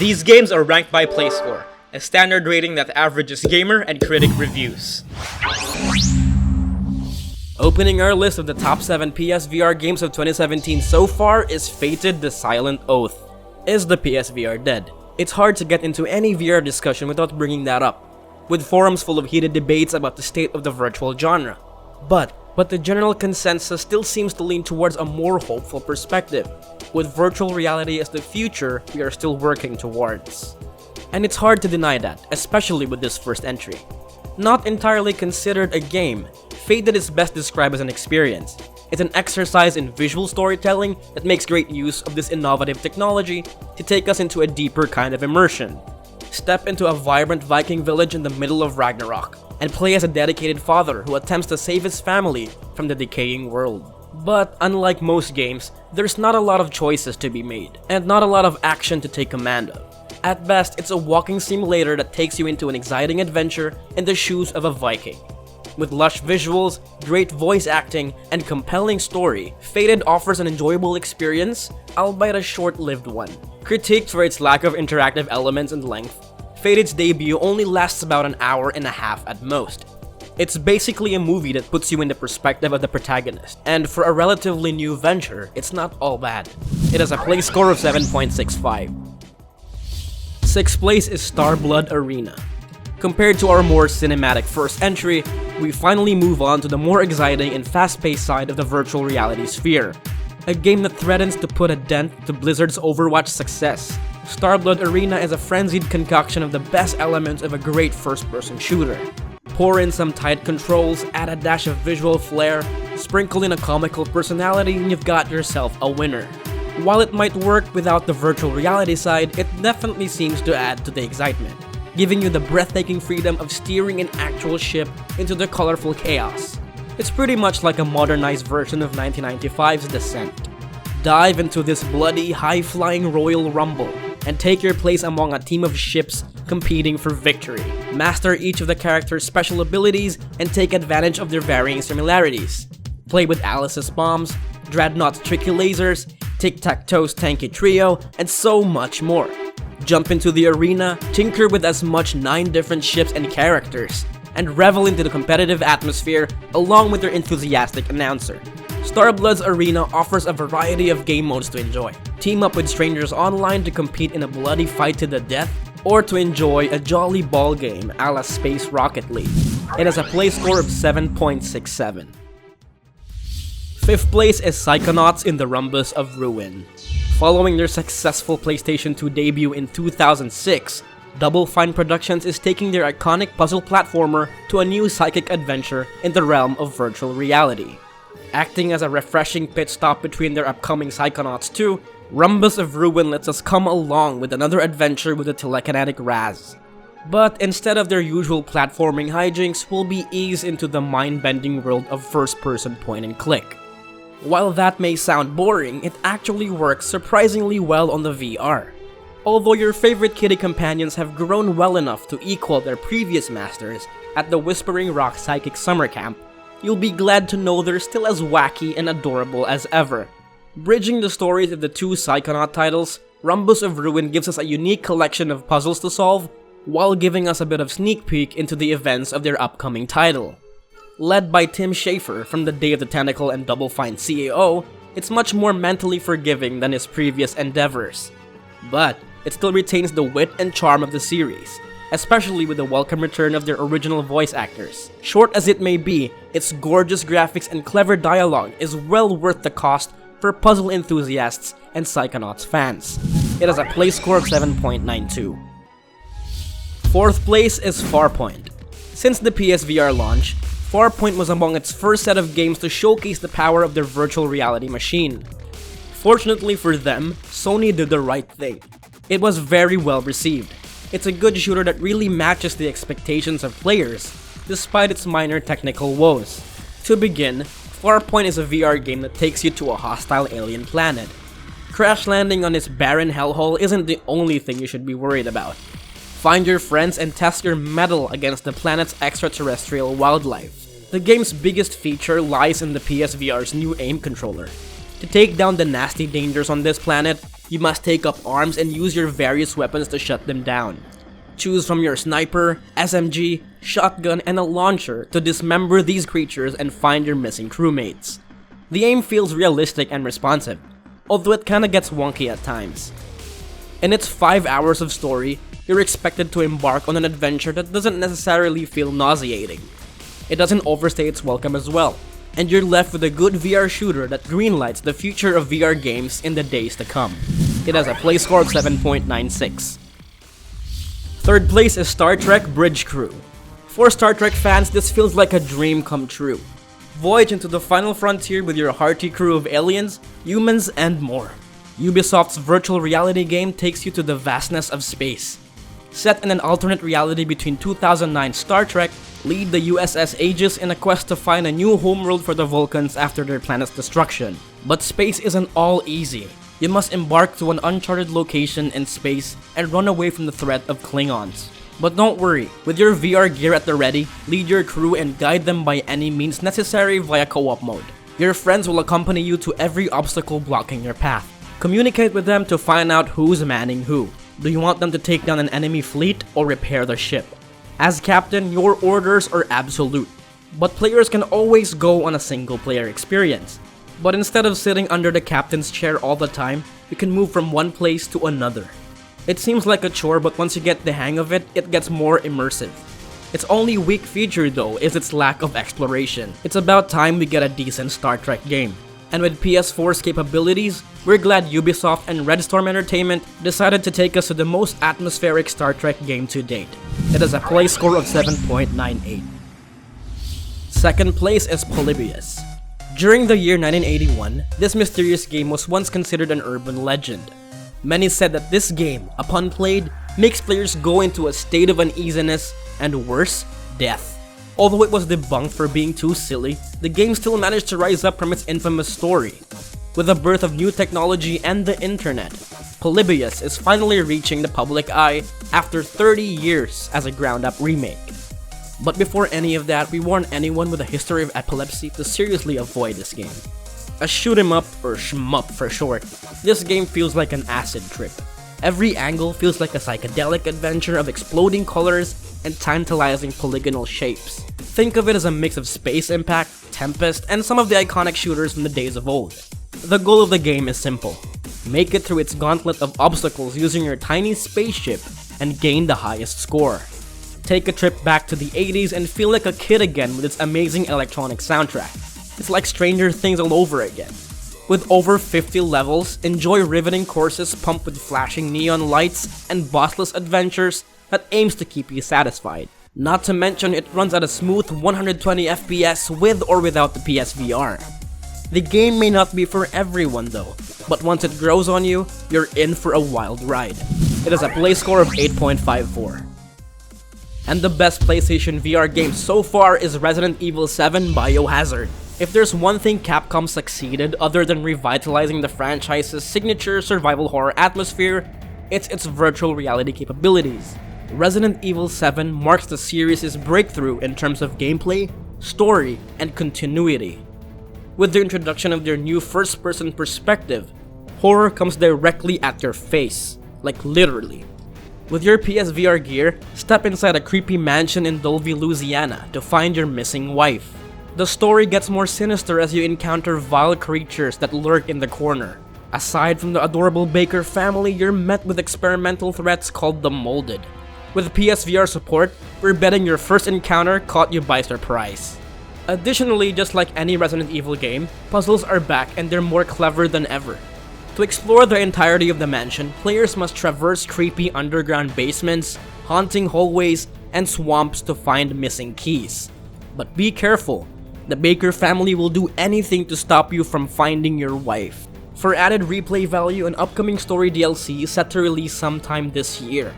These games are ranked by PlayScore, a standard rating that averages gamer and critic reviews. Opening our list of the top 7 PSVR games of 2017 so far is Fated: The Silent Oath. Is the PSVR dead? It's hard to get into any VR discussion without bringing that up, with forums full of heated debates about the state of the virtual genre. But the general consensus still seems to lean towards a more hopeful perspective, with virtual reality as the future we are still working towards. And it's hard to deny that, especially with this first entry. Not entirely considered a game, Fated is best described as an experience. It's an exercise in visual storytelling that makes great use of this innovative technology to take us into a deeper kind of immersion. Step into a vibrant Viking village in the middle of Ragnarok, and play as a dedicated father who attempts to save his family from the decaying world. But unlike most games, there's not a lot of choices to be made, and not a lot of action to take command of. At best, it's a walking simulator that takes you into an exciting adventure in the shoes of a Viking. With lush visuals, great voice acting, and compelling story, Fated offers an enjoyable experience, albeit a short-lived one. Critiqued for its lack of interactive elements and length, Fated's debut only lasts about an hour and a half at most. It's basically a movie that puts you in the perspective of the protagonist, and for a relatively new venture, it's not all bad. It has a play score of 7.65. 6th place is Starblood Arena. Compared to our more cinematic first entry, we finally move on to the more exciting and fast-paced side of the virtual reality sphere. A game that threatens to put a dent to Blizzard's Overwatch success. Starblood Arena is a frenzied concoction of the best elements of a great first-person shooter. Pour in some tight controls, add a dash of visual flair, sprinkle in a comical personality, and you've got yourself a winner. While it might work without the virtual reality side, it definitely seems to add to the excitement, giving you the breathtaking freedom of steering an actual ship into the colorful chaos. It's pretty much like a modernized version of 1995's Descent. Dive into this bloody, high-flying Royal Rumble, and take your place among a team of ships competing for victory. Master each of the characters' special abilities and take advantage of their varying similarities. Play with Alice's bombs, Dreadnought's tricky lasers, Tic-Tac-Toe's tanky trio, and so much more. Jump into the arena, tinker with as much 9 different ships and characters, and revel into the competitive atmosphere along with their enthusiastic announcer. Starblood's Arena offers a variety of game modes to enjoy. Team up with strangers online to compete in a bloody fight to the death, or to enjoy a jolly ball game a la Space Rocket League. It has a play score of 7.67. 5th place is Psychonauts in the Rhombus of Ruin. Following their successful PlayStation 2 debut in 2006, Double Fine Productions is taking their iconic puzzle platformer to a new psychic adventure in the realm of virtual reality. Acting as a refreshing pit stop between their upcoming Psychonauts 2, Rhombus of Ruin lets us come along with another adventure with a telekinetic Raz. But instead of their usual platforming hijinks, we'll be eased into the mind-bending world of first-person point-and-click. While that may sound boring, it actually works surprisingly well on the VR. Although your favorite kitty companions have grown well enough to equal their previous masters at the Whispering Rock Psychic Summer Camp, you'll be glad to know they're still as wacky and adorable as ever. Bridging the stories of the 2 Psychonaut titles, Rhombus of Ruin gives us a unique collection of puzzles to solve, while giving us a bit of sneak peek into the events of their upcoming title. Led by Tim Schafer from the Day of the Tentacle and Double Fine CAO, it's much more mentally forgiving than his previous endeavors. But it still retains the wit and charm of the series, especially with the welcome return of their original voice actors. Short as it may be, its gorgeous graphics and clever dialogue is well worth the cost for puzzle enthusiasts and Psychonauts fans. It has a play score of 7.92. 4th place is Farpoint. Since the PSVR launch, Farpoint was among its first set of games to showcase the power of their virtual reality machine. Fortunately for them, Sony did the right thing. It was very well received. It's a good shooter that really matches the expectations of players, despite its minor technical woes. To begin, Farpoint is a VR game that takes you to a hostile alien planet. Crash landing on this barren hellhole isn't the only thing you should be worried about. Find your friends and test your mettle against the planet's extraterrestrial wildlife. The game's biggest feature lies in the PSVR's new aim controller. To take down the nasty dangers on this planet, You must take up arms and use your various weapons to shut them down. Choose from your sniper, SMG, shotgun, and a launcher to dismember these creatures and find your missing crewmates. The aim feels realistic and responsive, although it kinda gets wonky at times. In its 5 hours of story, you're expected to embark on an adventure that doesn't necessarily feel nauseating. It doesn't overstay its welcome as well, and you're left with a good VR shooter that greenlights the future of VR games in the days to come. It has a play score of 7.96. Third place is Star Trek Bridge Crew. For Star Trek fans, this feels like a dream come true. Voyage into the final frontier with your hearty crew of aliens, humans, and more. Ubisoft's virtual reality game takes you to the vastness of space. Set in an alternate reality between 2009 Star Trek, lead the USS Aegis in a quest to find a new homeworld for the Vulcans after their planet's destruction. But space isn't all easy. You must embark to an uncharted location in space and run away from the threat of Klingons. But don't worry, with your VR gear at the ready, lead your crew and guide them by any means necessary via co-op mode. Your friends will accompany you to every obstacle blocking your path. Communicate with them to find out who's manning who. Do you want them to take down an enemy fleet or repair the ship? As captain, your orders are absolute, but players can always go on a single player experience. But instead of sitting under the captain's chair all the time, you can move from one place to another. It seems like a chore, but once you get the hang of it, it gets more immersive. Its only weak feature though is its lack of exploration. It's about time we get a decent Star Trek game. And with PS4's capabilities, we're glad Ubisoft and Red Storm Entertainment decided to take us to the most atmospheric Star Trek game to date. It has a play score of 7.98. Second place is Polybius. During the year 1981, this mysterious game was once considered an urban legend. Many said that this game, upon played, makes players go into a state of uneasiness and worse, death. Although it was debunked for being too silly, the game still managed to rise up from its infamous story. With the birth of new technology and the internet, Polybius is finally reaching the public eye after 30 years as a ground-up remake. But before any of that, we warn anyone with a history of epilepsy to seriously avoid this game. A shoot 'em up, or shmup for short, this game feels like an acid trip. Every angle feels like a psychedelic adventure of exploding colors and tantalizing polygonal shapes. Think of it as a mix of Space Impact, Tempest, and some of the iconic shooters from the days of old. The goal of the game is simple. Make it through its gauntlet of obstacles using your tiny spaceship and gain the highest score. Take a trip back to the 80s and feel like a kid again with its amazing electronic soundtrack. It's like Stranger Things all over again. With over 50 levels, enjoy riveting courses pumped with flashing neon lights and bossless adventures that aims to keep you satisfied. Not to mention it runs at a smooth 120 FPS with or without the PSVR. The game may not be for everyone though, but once it grows on you, you're in for a wild ride. It has a play score of 8.54. And the best PlayStation VR game so far is Resident Evil 7 Biohazard. If there's one thing Capcom succeeded other than revitalizing the franchise's signature survival horror atmosphere, it's its virtual reality capabilities. Resident Evil 7 marks the series' breakthrough in terms of gameplay, story, and continuity. With the introduction of their new first-person perspective, horror comes directly at your face, like literally. With your PSVR gear, step inside a creepy mansion in Dulvey, Louisiana to find your missing wife. The story gets more sinister as you encounter vile creatures that lurk in the corner. Aside from the adorable Baker family, you're met with experimental threats called the Molded. With PSVR support, we're betting your first encounter caught you by surprise. Additionally, just like any Resident Evil game, puzzles are back and they're more clever than ever. To explore the entirety of the mansion, players must traverse creepy underground basements, haunting hallways, and swamps to find missing keys. But be careful, the Baker family will do anything to stop you from finding your wife. For added replay value, an upcoming story DLC is set to release sometime this year.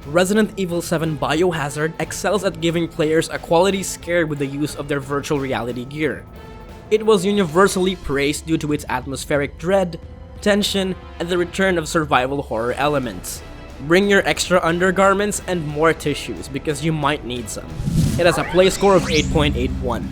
Resident Evil 7 Biohazard excels at giving players a quality scare with the use of their virtual reality gear. It was universally praised due to its atmospheric dread, tension, and the return of survival horror elements. Bring your extra undergarments and more tissues because you might need some. It has a play score of 8.81.